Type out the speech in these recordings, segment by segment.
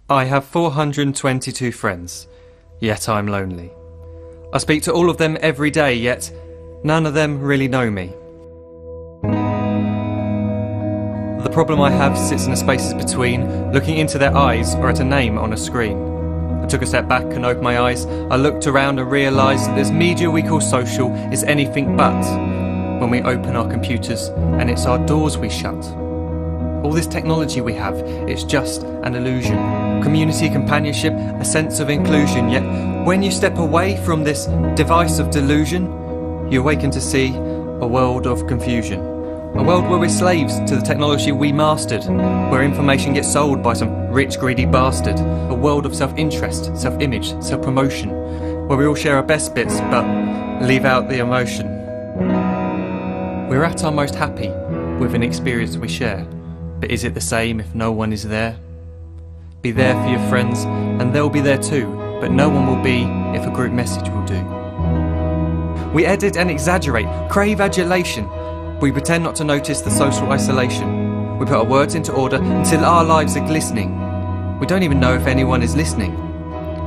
I have 422 friends, yet I'm lonely. I speak to all of them every day, yet none of them really know me. The problem I have sits in the spaces between looking into their eyes or at a name on a screen. I took a step back and opened my eyes. I looked around and realised that this media we call social is anything but when we open our computers and it's our doors we shut. All this technology we have, it's just an illusion. Community, companionship, a sense of inclusion. Yet when you step away from this device of delusion, you awaken to see a world of confusion. A world where we're slaves to the technology we mastered, where information gets sold by some rich, greedy bastard. A world of self-interest, self-image, self-promotion, where we all share our best bits but leave out the emotion. We're at our most happy with an experience we share. But is it the same if no one is there? Be there for your friends and they'll be there too, but no one will be if a group message will do. We edit and exaggerate, crave adulation. We pretend not to notice the social isolation. We put our words into order until our lives are glistening. We don't even know if anyone is listening.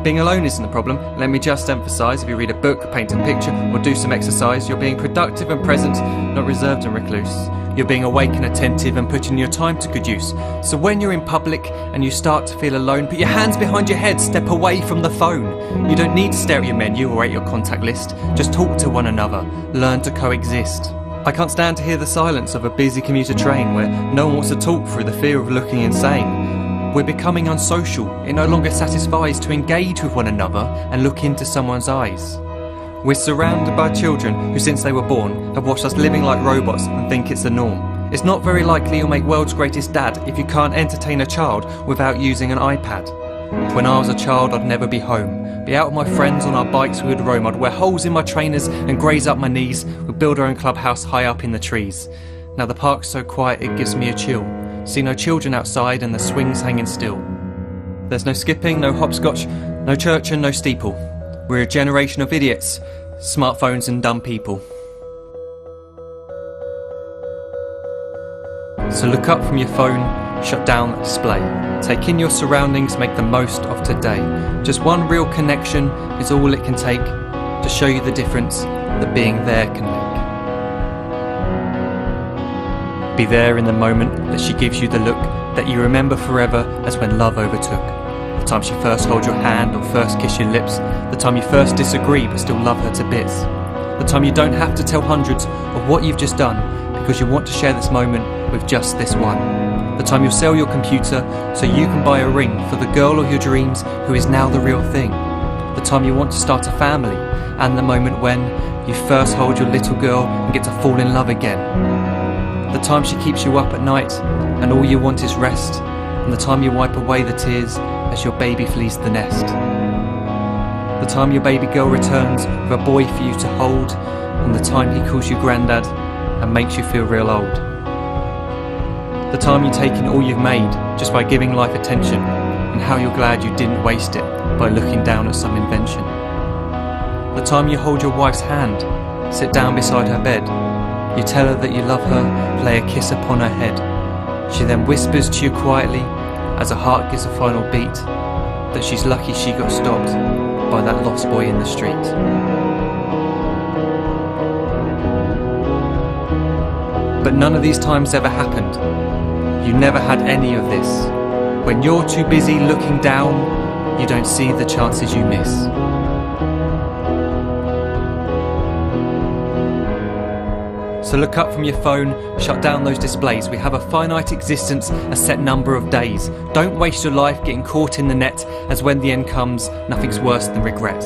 Being alone isn't the problem. Let me just emphasise, if you read a book, paint a picture or do some exercise, you're being productive and present, not reserved and recluse. You're being awake and attentive and putting your time to good use. So when you're in public and you start to feel alone, put your hands behind your head, step away from the phone. You don't need to stare at your menu or at your contact list. Just talk to one another, learn to coexist. I can't stand to hear the silence of a busy commuter train where no one wants to talk through the fear of looking insane. We're becoming unsocial. It no longer satisfies to engage with one another and look into someone's eyes. We're surrounded by children who since they were born have watched us living like robots and think it's the norm. It's not very likely you'll make world's greatest dad if you can't entertain a child without using an iPad. When I was a child I'd never be home. Be out with my friends on our bikes we would roam. I'd wear holes in my trainers and graze up my knees. We'd build our own clubhouse high up in the trees. Now the park's so quiet it gives me a chill. See no children outside and the swings hanging still. There's no skipping, no hopscotch, no church and no steeple. We're a generation of idiots, smartphones and dumb people. So look up from your phone, shut down the display. Take in your surroundings, make the most of today. Just one real connection is all it can take to show you the difference that being there can make. Be there in the moment that she gives you the look that you remember forever as when love overtook. The time she first holds your hand or first kiss your lips. The time you first disagree but still love her to bits. The time you don't have to tell hundreds of what you've just done because you want to share this moment with just this one. The time you'll sell your computer so you can buy a ring for the girl of your dreams who is now the real thing. The time you want to start a family and the moment when you first hold your little girl and get to fall in love again. The time she keeps you up at night and all you want is rest, and the time you wipe away the tears as your baby flees the nest. The time your baby girl returns with a boy for you to hold, and the time he calls you granddad and makes you feel real old. The time you take in all you've made just by giving life attention, and how you're glad you didn't waste it by looking down at some invention. The time you hold your wife's hand, sit down beside her bed, you tell her that you love her, lay a kiss upon her head. She then whispers to you quietly, as her heart gives a final beat, that she's lucky she got stopped by that lost boy in the street. But none of these times ever happened. You never had any of this. When you're too busy looking down, you don't see the chances you miss. So look up from your phone, shut down those displays. We have a finite existence, a set number of days. Don't waste your life getting caught in the net, as when the end comes, nothing's worse than regret.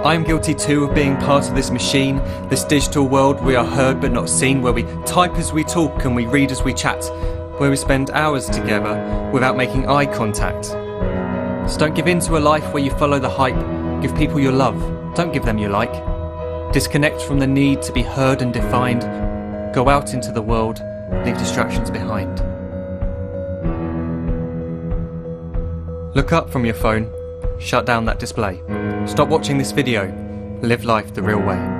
I am guilty too of being part of this machine, this digital world we are heard but not seen, where we type as we talk and we read as we chat, where we spend hours together without making eye contact. So don't give in to a life where you follow the hype. Give people your love, don't give them your like. Disconnect from the need to be heard and defined. Go out into the world, leave distractions behind. Look up from your phone, shut down that display. Stop watching this video, live life the real way.